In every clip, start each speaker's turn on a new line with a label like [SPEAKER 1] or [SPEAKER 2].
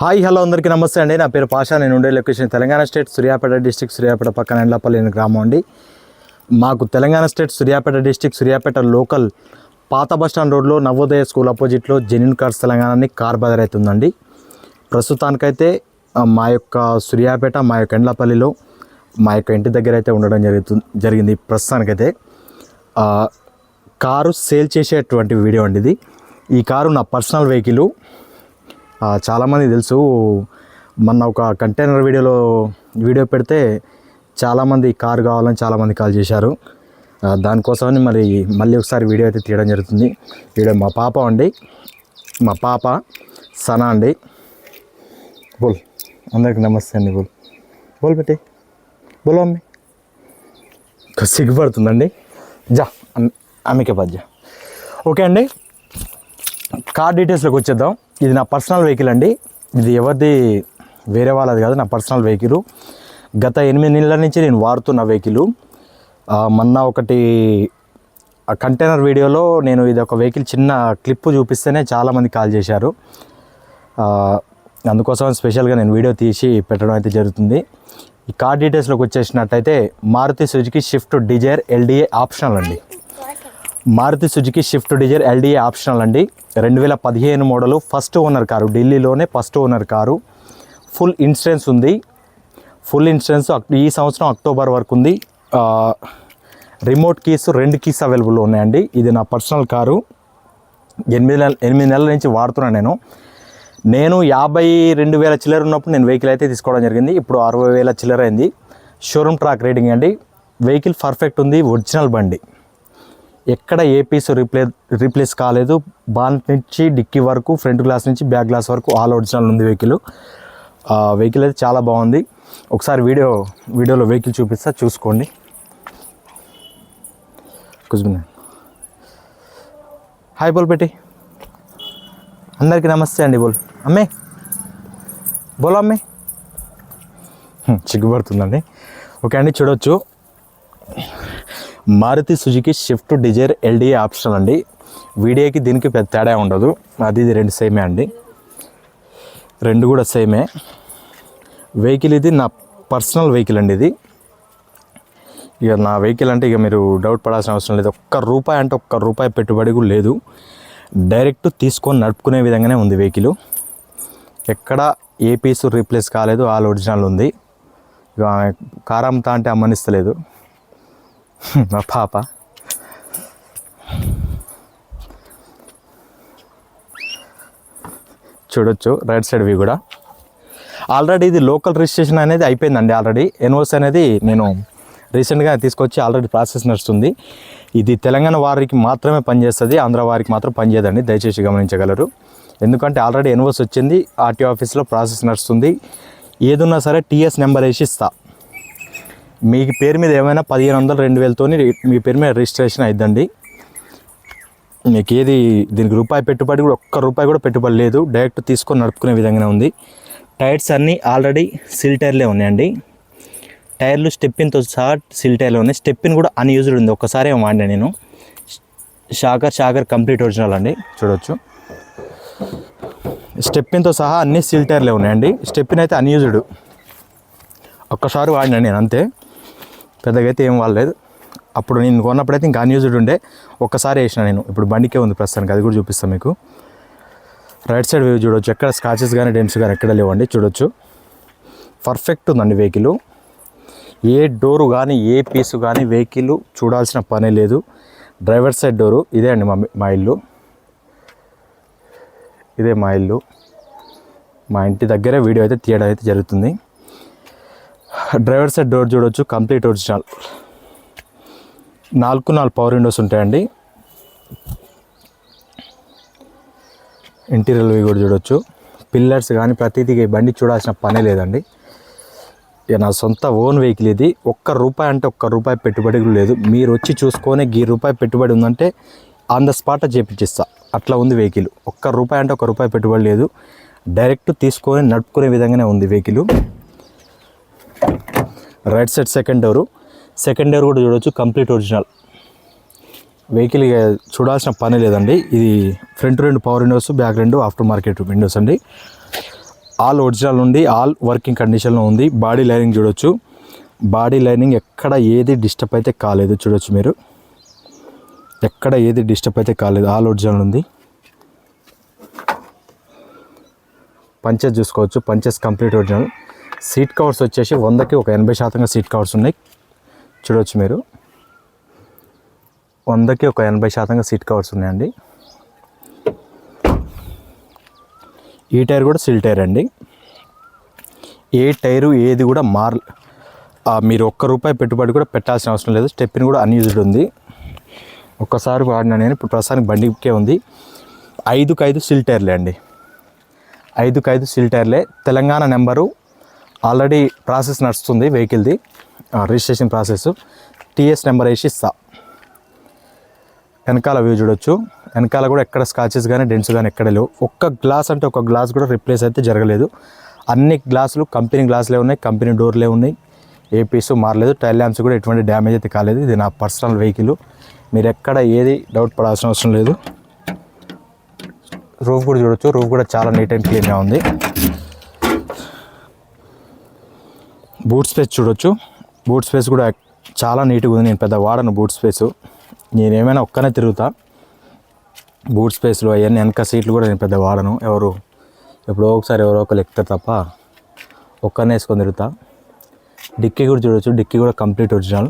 [SPEAKER 1] Hi hello అందరికీ నమస్తే అండి. నా పేరు పాషా. నేను ఉండే location Telangana state Suryapet district, Suryapet పక్కన ఎండ్లపల్లి అనే గ్రామం అండి. మాకు Telangana state Suryapet district, Suryapet local పాత బస్టాండ్ రోడ్లో నవోదయ స్కూల్ అపోజిట్లో జెన్యూన్ కార్స్ తెలంగాణ అని కార్ బజార్ అయితే ఉందండి. ప్రస్తుతానికైతే మా యొక్క సూర్యాపేట, మా యొక్క ఎండ్లపల్లిలో మా యొక్క ఇంటి దగ్గర అయితే ఉండడం జరిగింది. ప్రస్తుతానికైతే కారు సేల్ చేసేటువంటి వీడియో అండి ఇది. ఈ కారు నా పర్సనల్ వెహికల్. చాలామంది తెలుసు, మొన్న ఒక కంటైనర్ వీడియో పెడితే చాలామంది కారు కావాలని చాలామంది కాల్ చేశారు. దానికోసమని మళ్ళీ ఒకసారి వీడియో అయితే తీయడం జరుగుతుంది. వీడియో మా పాప అండి, మా పాప సనా అండి. బోల్ అందరికి నమస్తే అండి. బోల్ పెట్టి బోలో అమ్మి. సిగ్గుపడుతుందండి. జా అమ్మికే పద్జా. ఓకే అండి, కార్ డీటెయిల్స్లోకి వచ్చేద్దాం. ఇది నా పర్సనల్ వెహికల్ అండి. ఇది ఎవరిది, వేరే వాళ్ళది కాదు, నా పర్సనల్ వెహికల్. గత 8 నెలల నుంచి నేను వాడుతున్న వెహికల్. మొన్న ఒకటి కంటైనర్ వీడియోలో నేను ఇది ఒక వెహికల్ చిన్న క్లిప్ చూపిస్తేనే చాలామంది కాల్ చేశారు. అందుకోసం స్పెషల్గా నేను వీడియో తీసి పెట్టడం అయితే జరుగుతుంది. ఈ కార్ డీటెయిల్స్లోకి వచ్చేసినట్టయితే Maruti Suzuki Swift Dzire LDA optional అండి. Maruti Suzuki Swift Dzire LDA optional అండి. 2015 మోడలు, ఫస్ట్ ఓనర్ కారు, ఢిల్లీలోనే first owner car. Full insurance ఉంది. ఫుల్ ఇన్సూరెన్స్ ఈ సంవత్సరం అక్టోబర్ వరకు ఉంది. రిమోట్ కీస్ 2 కీస్ అవైలబుల్ ఉన్నాయండి. ఇది నా పర్సనల్ కారు. 8 నెలల నుంచి వాడుతున్నాను. నేను 52,000 చిల్లర ఉన్నప్పుడు నేను వెహికల్ అయితే తీసుకోవడం జరిగింది. ఇప్పుడు 60,000 చిల్లర అయింది. షోరూమ్ ట్రాక్ రేటింగ్ అండి. వెహికల్ పర్ఫెక్ట్ ఉంది. ఒరిజినల్ బండి, ఎక్కడ ఏ పీస్ రీప్లేస్ కాలేదు. బానెట్ నుంచి డిక్కీ వరకు, ఫ్రంట్ గ్లాస్ నుంచి బ్యాక్ గ్లాస్ వరకు ఆల్ ఒరిజినల్ ఉంది వెహికల్. వెహికల్ అయితే చాలా బాగుంది. ఒకసారి వీడియోలో వెహికల్ చూపిస్తా, చూసుకోండి. కుజ్బిన్ హాయ్ బోల్ పెట్టి అందరికీ నమస్తే అండి. అమ్మే బోలో అమ్మే. సిగ్గుపడుతుందండి. ఓకే అండి, చూడవచ్చు. Maruti Suzuki Swift Dzire LDA optional అండి. వీడియోకి దీనికి పెద్ద తేడా ఉండదు. ఇది 2 సేమే అండి, 2 కూడా సేమే వెహికల్. ఇది నా పర్సనల్ వెహికల్ అండి. ఇది ఇక నా వెహికల్ అంటే ఇక మీరు డౌట్ పడాల్సిన అవసరం లేదు. ఒక్క రూపాయి పెట్టుబడి కూడా లేదు. డైరెక్ట్ తీసుకొని నడుపుకునే విధంగానే ఉంది వెహికల్. ఎక్కడ ఏ పీసు రీప్లేస్ కాలేదు, ఆల్ ఒరిజినల్ ఉంది. ఇక కారంతా అంటే అమ్మనిస్తలేదు మా పాప. చూడొచ్చు రైట్ సైడ్ వ్యూ కూడా. ఆల్రెడీ ఇది లోకల్ రిజిస్ట్రేషన్ అనేది అయిపోయిందండి. ఆల్రెడీ ఎన్ఓసి అనేది నేను రీసెంట్గా తీసుకొచ్చి ఆల్రెడీ ప్రాసెస్ నడుస్తుంది. ఇది తెలంగాణ వారికి మాత్రమే పనిచేస్తుంది, ఆంధ్ర వారికి మాత్రం పనిచేయదండి. దయచేసి గమనించగలరు. ఎందుకంటే ఆల్రెడీ ఎన్ఓసి వచ్చింది, ఆర్టీఓ ఆఫీస్లో ప్రాసెస్ నడుస్తుంది. ఏదున్నా సరే టీఎస్ నెంబర్ వేసి ఇస్తా. మీ పేరు మీద ఏమైనా 1,500 2,000తో మీ పేరు మీద రిజిస్ట్రేషన్ అయిద్దండి. మీకు ఏది దీనికి రూపాయి పెట్టుబడి కూడా, ₹1 కూడా పెట్టుబడి లేదు. డైరెక్ట్ తీసుకొని నడుపుకునే విధంగానే ఉంది. టైర్స్ అన్నీ ఆల్రెడీ సిల్ టైర్లే ఉన్నాయండి. టైర్లు స్టెప్పిన్తో సహా సిల్ టైర్లు ఉన్నాయి. స్టెప్పిన్ కూడా అన్యూజ్డ్ ఉంది. ఒక్కసారి ఏమో వాడినా నేను. షాకర్ కంప్లీట్ ఒరిజినల్ అండి. చూడవచ్చు, స్టెప్పిన్తో సహా అన్ని సిల్ టైర్లే ఉన్నాయండి. స్టెప్పిన్ అయితే అన్యూజ్డ్, ఒక్కసారి వాడినా నేను అంతే. పెద్దగా అయితే ఏం వాడలేదు. అప్పుడు నేను కొన్నప్పుడైతే ఇంకా అన్యూజ్డ్ ఉండే, ఒక్కసారి వేసిన నేను. ఇప్పుడు బండికే ఉంది ప్రస్తుతానికి, అది కూడా చూపిస్తాను మీకు. రైట్ సైడ్ వ్యూ చూడవచ్చు. ఎక్కడ స్క్రాచెస్ కానీ డెంట్స్ కానీ ఎక్కడ లేవండి. చూడవచ్చు, పర్ఫెక్ట్ ఉందండి వెహికల్. ఏ డోరు కానీ ఏ పీసు కానీ వెహికల్ చూడాల్సిన పనే లేదు. డ్రైవర్ సైడ్ డోరు ఇదే అండి. మా ఇల్లు ఇదే. మా ఇంటి దగ్గరే వీడియో అయితే తీయడం అయితే జరుగుతుంది. డ్రైవర్ సైడ్ డోర్ చూడవచ్చు, కంప్లీట్ ఒరిజినల్. 4 పవర్ విండోస్ ఉంటాయండి. ఇంటీరియర్ వ్యూ కూడా చూడవచ్చు. పిల్లర్స్ కానీ ప్రతిదీ బండి చూడాల్సిన పనే లేదండి. ఇక నా సొంత ఓన్ వెహికల్ ఇది. ₹1 పెట్టుబడి లేదు. మీరు వచ్చి చూసుకొని ₹1 పెట్టుబడి ఉందంటే ఆన్ ద స్పాట్ చేపించిస్తా. అట్లా ఉంది వెహికల్. ₹1 పెట్టుబడి లేదు. డైరెక్ట్ తీసుకొని నడుపుకునే విధంగానే ఉంది vehicle. Right side second door కూడా చూడవచ్చు, కంప్లీట్ ఒరిజినల్. వెహికల్ చూడాల్సిన పని లేదండి. ఇది front 2 power Windows, back 2 after market Windows అండి. ఆల్ ఒరిజినల్ ఉంది, ఆల్ వర్కింగ్ కండిషన్లో ఉంది. బాడీ లైనింగ్ చూడొచ్చు, బాడీ లైనింగ్ ఎక్కడ ఏది డిస్టర్బ్ అయితే కాలేదు. చూడొచ్చు మీరు, ఎక్కడ ఏది డిస్టర్బ్ అయితే కాలేదు, ఆల్ ఒరిజినల్ ఉంది. పంచెస్ చూసుకోవచ్చు, punches complete original. Seat covers వచ్చేసి 100కి ఒక 80% సీట్ కవర్స్ ఉన్నాయి. చూడవచ్చు మీరు, 100కి ఒక 80% సీట్ కవర్స్ ఉన్నాయండి. ఈ టైర్ కూడా సిల్ టైర్ అండి. ఏ టైరు ఏది కూడా మీరు ₹1 పెట్టుబడి కూడా పెట్టాల్సిన అవసరం లేదు. స్టెప్ని కూడా అన్యూజ్డ్ ఉంది, ఒక్కసారి వాడినా నేను. ఇప్పుడు ప్రస్తుతానికి బండికే ఉంది. 5కి5 సిల్ టైర్లే అండి, 5కి5 సిల్ టైర్లే. తెలంగాణ నెంబరు ఆల్రెడీ ప్రాసెస్ నడుస్తుంది వెహికల్ది, రిజిస్ట్రేషన్ ప్రాసెస్. టీఎస్ నెంబర్ వేసి ఇస్తా. వెనకాల వ్యూ చూడొచ్చు, వెనకాల కూడా ఎక్కడ స్కాచెస్ కానీ డెంట్స్ కానీ ఎక్కడ లేవు. ఒక్క గ్లాస్ అంటే ఒక గ్లాస్ కూడా రిప్లేస్ అయితే జరగలేదు. అన్ని గ్లాసులు కంపెనీ గ్లాసులే ఉన్నాయి, కంపెనీ డోర్లే ఉన్నాయి, ఏ పీసు మారలేదు. టైల్ ల్యాంప్స్ కూడా ఎటువంటి డ్యామేజ్ అయితే కాలేదు. ఇది నా పర్సనల్ వెహికల్, మీరు ఎక్కడ ఏది డౌట్ పడాల్సిన అవసరం లేదు. రూఫ్ కూడా చూడొచ్చు, రూఫ్ కూడా చాలా నీట్ అండ్ క్లీన్గా ఉంది. బూట్ స్పేస్ చూడొచ్చు, బూట్ స్పేస్ కూడా చాలా నీట్గా ఉంది. నేను పెద్ద వాడను బూట్ స్పేసు, నేనేమైనా ఒక్కనే తిరుగుతా. బూట్ స్పేస్లో అవన్నీ వెనక సీట్లు కూడా నేను పెద్ద వాడను, ఎప్పుడో ఒకసారి ఎవరో ఒకరు ఎక్కుతారు తప్ప ఒక్కనే వేసుకొని తిరుగుతా. డిక్కీ కూడా చూడొచ్చు, డిక్కీ కూడా కంప్లీట్ ఒరిజినల్.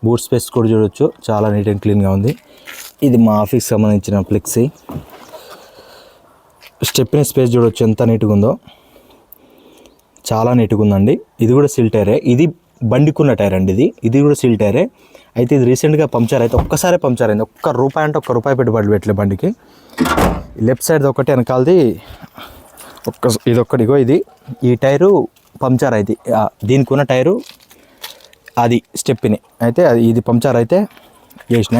[SPEAKER 1] బూట్ స్పేస్ కూడా చూడొచ్చు, చాలా నీట్ అండ్ క్లీన్గా ఉంది. ఇది మా ఆఫీస్కి సంబంధించిన ఫ్లెక్సీ. స్టెప్ని స్పేస్ చూడొచ్చు ఎంత నీట్గా ఉందో, చాలా నీట్గా ఉందండి. ఇది కూడా సిల్ టైరే, ఇది బండికున్న టైర్ అండి. ఇది కూడా సిల్ టైరే. అయితే ఇది రీసెంట్గా పంక్చర్ అయితే ఒక్కసారే పంక్చర్ అయింది. ₹1 అంటే ₹1 పెట్టుబడి పెట్టలే బండికి. లెఫ్ట్ సైడ్ ఒకటి, వెనకాలది ఇదొక్కటి. ఇది ఈ టైరు పంక్చర్ అయితే, దీనికి ఉన్న టైరు అది స్టెప్ని అయితే ఇది పంక్చర్ అయితే చేసిన.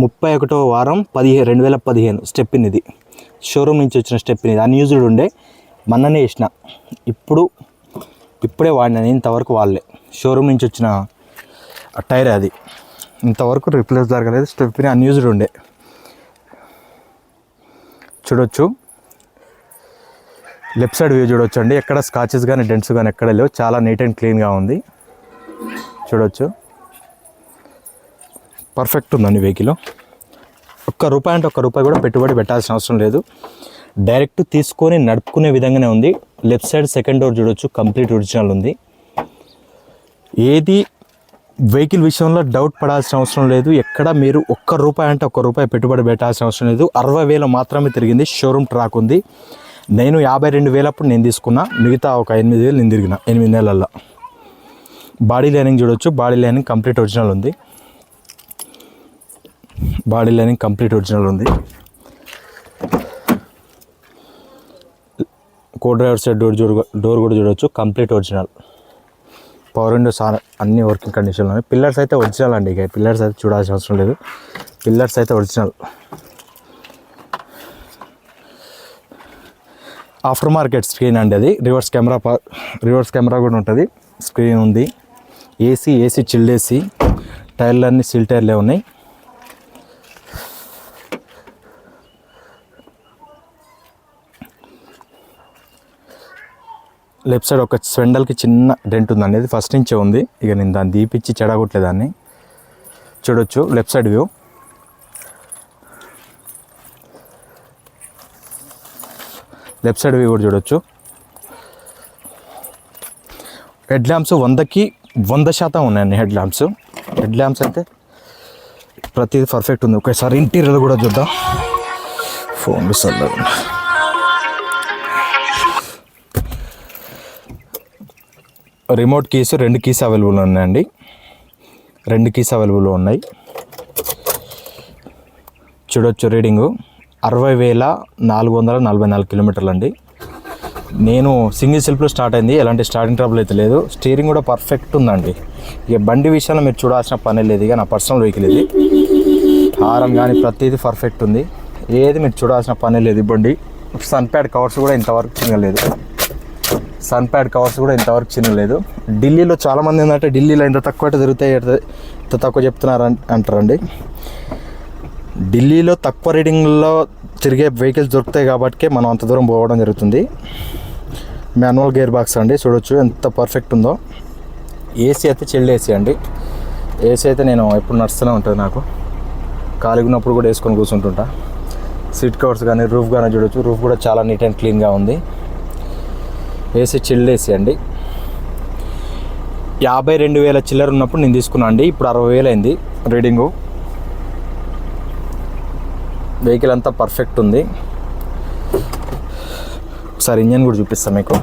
[SPEAKER 1] 31వ వారం 2015 స్టెప్ని. ఇది షోరూమ్ నుంచి వచ్చిన స్టెప్ని, ఇది అన్యూజ్డ్ ఉండే, మొన్ననే వేసిన. ఇప్పుడే వాడినా, ఇంతవరకు వాళ్ళే షోరూమ్ నుంచి వచ్చిన టైర్ అది, ఇంతవరకు రిప్లేస్ జరగలేదు. స్టెప్ని అన్యూజ్డ్ ఉండే. చూడొచ్చు, లెఫ్ట్ సైడ్ వ్యూ చూడొచ్చు అండి, ఎక్కడ స్కాచెస్ కానీ డెంట్స్ కానీ ఎక్కడ లేవు, చాలా నీట్ అండ్ క్లీన్గా ఉంది. చూడొచ్చు, పర్ఫెక్ట్ ఉందండి వెహికల్. ₹1 అంటే ₹1 కూడా పెట్టుబడి పెట్టాల్సిన అవసరం లేదు, డైరెక్ట్ తీసుకొని నడుపుకునే విధంగానే ఉంది. లెఫ్ట్ సైడ్ సెకండ్ డోర్ చూడొచ్చు, కంప్లీట్ ఒరిజినల్ ఉంది. ఏది వెహికల్ విషయంలో డౌట్ పడాల్సిన అవసరం లేదు. ఎక్కడ మీరు ₹1 అంటే ₹1 పెట్టుబడి పెట్టాల్సిన అవసరం లేదు. 60,000 మాత్రమే తిరిగింది. షోరూమ్ ట్రాక్ ఉంది. నేను 52,000 అప్పుడు నేను తీసుకున్నా, మిగతా ఒక 8,000 నేను తిరిగిన 8 నెలల్లో. బాడీ లైనింగ్ చూడొచ్చు, బాడీ లైనింగ్ కంప్లీట్ ఒరిజినల్ ఉంది. బాడీ లైనింగ్ కంప్లీట్ ఒరిజినల్ ఉంది. కో డ్రైవర్ సైడ్ డోర్ కూడా చూడొచ్చు, కంప్లీట్ ఒరిజినల్. పవర్ విండోస్ అన్ని వర్కింగ్ కండిషన్లో ఉన్నాయి. పిల్లర్స్ అయితే ఒరిజినల్ అండి, ఇక పిల్లర్స్ అయితే చూడాల్సిన అవసరం లేదు, పిల్లర్స్ అయితే ఒరిజినల్. ఆఫ్టర్ మార్కెట్ స్క్రీన్ అండి అది. రివర్స్ కెమెరా కూడా ఉంటుంది, స్క్రీన్ ఉంది. ఏసీ చిల్డ్ ఏసీ, టైర్లు అన్నీ సిల్ టైర్లే ఉన్నాయి. లెఫ్ట్ సైడ్ ఒక స్వెండల్కి చిన్న డెంట్ ఉందండి, అది ఫస్ట్ నుంచే ఉంది. ఇక నేను దాన్ని దీపిచ్చి చెడగొట్టలేదాన్ని. చూడొచ్చు left side view. Left side view కూడా చూడొచ్చు. హెడ్ ల్యాంప్స్ 100కి 100% ఉన్నాయండి. హెడ్ ల్యాంప్స్ అయితే ప్రతిదీ పర్ఫెక్ట్ ఉంది. ఒకసారి ఇంటీరియర్ కూడా చూద్దాం. ఫోన్ సర్లే, రిమోట్ కీస్ 2 కీస్ అవైలబుల్ ఉన్నాయండి, 2 కీస్ అవైలబుల్ ఉన్నాయి. చూడొచ్చు రీడింగు 60,444 కిలోమీటర్లు అండి. నేను సింగిల్ సెల్ఫ్లో స్టార్ట్ అయింది, ఎలాంటి స్టార్టింగ్ ట్రబుల్ అయితే లేదు. స్టీరింగ్ కూడా పర్ఫెక్ట్ ఉందండి. ఇక బండి విషయంలో మీరు చూడాల్సిన పని లేదు, ఇక నా పర్సనల్ వెహికల్ ఇది. హారం కానీ ప్రతిదీ పర్ఫెక్ట్ ఉంది, ఏది మీరు చూడాల్సిన పని లేదు. ఈ బండి సన్ ప్యాడ్ కవర్స్ కూడా ఇంతవరకు చిన్నలేదు, చిన్నలేదు. ఢిల్లీలో చాలామంది ఏంటంటే ఢిల్లీలో ఇంత తక్కువ తిరుగుతాయి, ఇంత తక్కువ చెప్తున్నారు అంటారండి. ఢిల్లీలో తక్కువ రీడింగ్లో తిరిగే వెహికల్స్ దొరుకుతాయి కాబట్టి మనం అంత దూరం పోవడం జరుగుతుంది. మాన్యువల్ గేర్ బాక్స్ అండి, చూడొచ్చు ఎంత పర్ఫెక్ట్ ఉందో. ఏసీ అయితే చిల్డ్ ఏసీ అండి. ఏసీ అయితే నేను ఎప్పుడు నడుస్తూనే ఉంటుంది, నాకు ఖాళీగా ఉన్నప్పుడు కూడా వేసుకొని కూర్చుంటుంటా. సీట్ కవర్స్ కానీ రూఫ్ కానీ చూడొచ్చు, రూఫ్ కూడా చాలా నీట్ అండ్ క్లీన్గా ఉంది. ఏసీ చిల్డ్ ఏసీ అండి. 52,000 చిల్లర ఉన్నప్పుడు నేను తీసుకున్నాను అండి. ఇప్పుడు 60,000 అయింది రీడింగు. వెహికల్ అంతా పర్ఫెక్ట్ ఉంది. ఒకసారి ఇంజన్ కూడా చూపిస్తాను మీకు.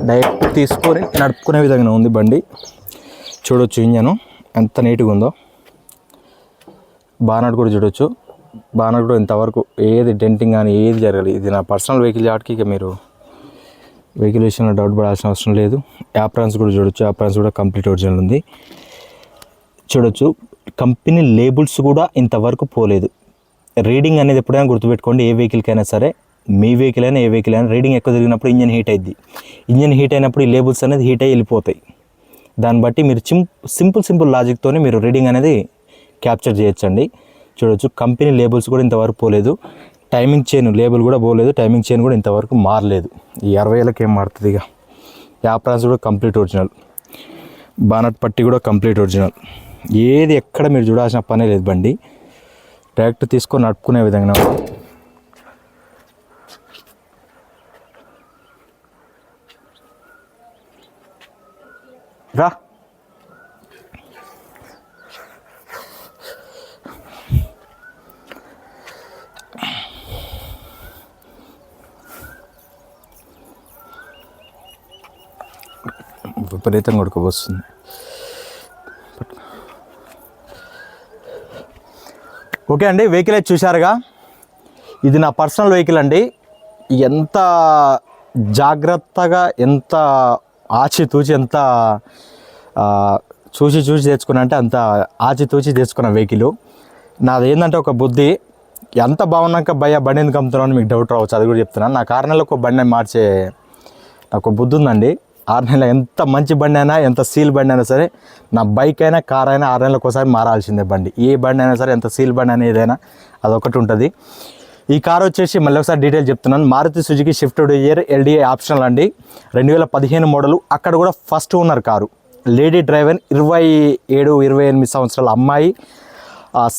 [SPEAKER 1] డైరెక్ట్ తీసుకొని నడుపుకునే విధంగా ఉంది బండి. చూడొచ్చు ఇంజను ఎంత నీట్గా ఉందో. బానట్ కూడా చూడొచ్చు. బానట్ కూడా ఇంతవరకు ఏది డెంటింగ్ కానీ ఏది జరగలేదు. ఇది నా పర్సనల్ వెహికల్ కాబట్టి ఇక మీరు వెహికల్ విషయంలో డౌట్ పడాల్సిన అవసరం లేదు. యాప్రాన్స్ కూడా చూడొచ్చు. యాప్రాన్స్ కూడా కంప్లీట్ ఒరిజినల్ ఉంది. చూడొచ్చు కంపెనీ లేబుల్స్ కూడా ఇంతవరకు పోలేదు. రీడింగ్ అనేది ఎప్పుడైనా గుర్తుపెట్టుకోండి, ఏ వెహికల్కైనా సరే, మీ వెహికల్ అయినా ఏ వెహికల్ అయినా రీడింగ్ ఎక్కువ తిరిగినప్పుడు ఇంజన్ హీట్ అయింది. ఇంజన్ హీట్ అయినప్పుడు ఈ లేబుల్స్ అనేది హీట్ అయ్యి వెళ్ళిపోతాయి. దాన్ని బట్టి మీరు సింపుల్ లాజిక్తో మీరు రీడింగ్ అనేది క్యాప్చర్ చేయొచ్చండి. చూడొచ్చు కంపెనీ లేబుల్స్ కూడా ఇంతవరకు పోలేదు. టైమింగ్ చైన్ లేబుల్ కూడా పోలేదు. టైమింగ్ చైన్ కూడా ఇంతవరకు మారలేదు. ఈ 60,000కి ఏం మారుతుంది ఇక. యాప్రాన్స్ కూడా కంప్లీట్ ఒరిజినల్. బానట్ పట్టి కూడా కంప్లీట్ ఒరిజినల్. ఏది ఎక్కడ మీరు చూడాల్సిన పనే లేదు. బండి డైరెక్ట్ తీసుకొని నడుపుకునే విధంగా రా. విపరీతంగా ఉడకపోస్తుంది. ఓకే అండి, వెహికల్ అయితే చూశారుగా. ఇది నా పర్సనల్ వెహికల్ అండి. ఎంత జాగ్రత్తగా, ఎంత ఆచితూచి, ఎంత చూసి తెచ్చుకున్నా అంటే అంత ఆచితూచి తెచ్చుకున్న వెహికల్. నాది ఏంటంటే ఒక బుద్ధి, ఎంత బాగున్నాక బండి ఎందుకు అమ్ముతున్నావు అని మీకు డౌట్ రావచ్చు. అది కూడా చెప్తున్నాను. నా 6 నెలలకు ఒక బండి మార్చే నాకు బుద్ధి ఉందండి. 6 నెలలు ఎంత మంచి బండి అయినా, ఎంత సీల్ బండి అయినా సరే, నా బైక్ అయినా కార్ అయినా 6 నెలలకు ఒకసారి మారాల్సిందే బండి. ఏ బండి అయినా సరే, ఎంత సీల్ బండి అయినా ఏదైనా అదొకటి ఉంటుంది. ఈ కార్ వచ్చేసి మళ్ళీ ఒకసారి డీటెయిల్ చెప్తున్నాను. Maruti Suzuki Swift Dzire LDA optional అండి. 2015 మోడలు. అక్కడ కూడా first owner car. Lady driver, 27-28 సంవత్సరాల అమ్మాయి.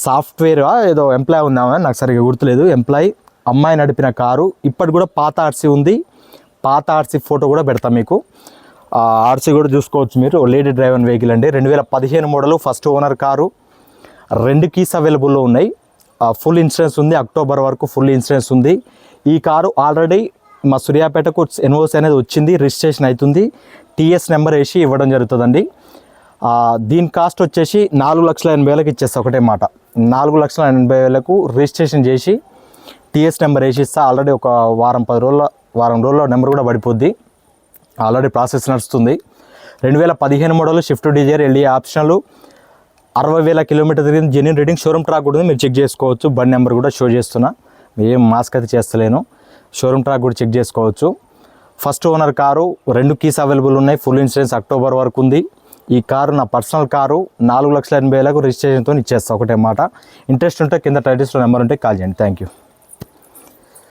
[SPEAKER 1] సాఫ్ట్వేర్ ఏదో ఎంప్లాయ్ ఉందామా, నాకు సరిగ్గా గుర్తులేదు. ఎంప్లాయ్ అమ్మాయి నడిపిన కారు. ఇప్పటి కూడా పాత ఆర్సీ ఉంది. పాత ఆర్సీ ఫోటో కూడా పెడతాం మీకు. ఆర్సీ కూడా చూసుకోవచ్చు మీరు. లేడీ డ్రైవర్ వెహికల్ అండి. 2015 model, first owner car. 2 keys అవైలబుల్లో ఉన్నాయి. ఫుల్ ఇన్సూరెన్స్ ఉంది. అక్టోబర్ వరకు ఫుల్ ఇన్సూరెన్స్ ఉంది. ఈ కారు ఆల్రెడీ మా సూర్యాపేటకు ఎన్ఓసి అనేది వచ్చింది, రిజిస్ట్రేషన్ అవుతుంది. టీఎస్ నెంబర్ వేసి ఇవ్వడం జరుగుతుందండి. దీని కాస్ట్ వచ్చేసి 4,80,000 ఇచ్చేస్తా. ఒకటే మాట, 4,80,000 రిజిస్ట్రేషన్ చేసి టీఎస్ నెంబర్ వేసి ఇస్తా. ఆల్రెడీ ఒక వారం రోజుల్లో నెంబర్ కూడా పడిపోద్ది. ఆల్రెడీ ప్రాసెస్ నడుస్తుంది. 2015 model, Swift Dzire LD optional, 60,000 kilometer తిరిగింది. జెన్యూన్ రీడింగ్, షోరూమ్ ట్రాక్ కూడా మీరు చెక్ చేసుకోవచ్చు. బండి నెంబర్ కూడా షో చేస్తున్నా. ఏం మాస్క్ అయితే చేస్తలేను. షోరూమ్ ట్రాక్ కూడా చెక్ చేసుకోవచ్చు. First owner car. 2 keys available ఉన్నాయి. ఫుల్ ఇన్సూరెన్స్ అక్టోబర్ వరకు ఉంది. ఈ కారు నా పర్సనల్ కారు. 4,80,000 రిజిస్ట్రేషన్తో ఇచ్చేస్తా. ఒకటే మాట. ఇంట్రెస్ట్ ఉంటే కింద టైటిల్స్లో నెంబర్ ఉంటే కాల్ చేయండి. Thank you.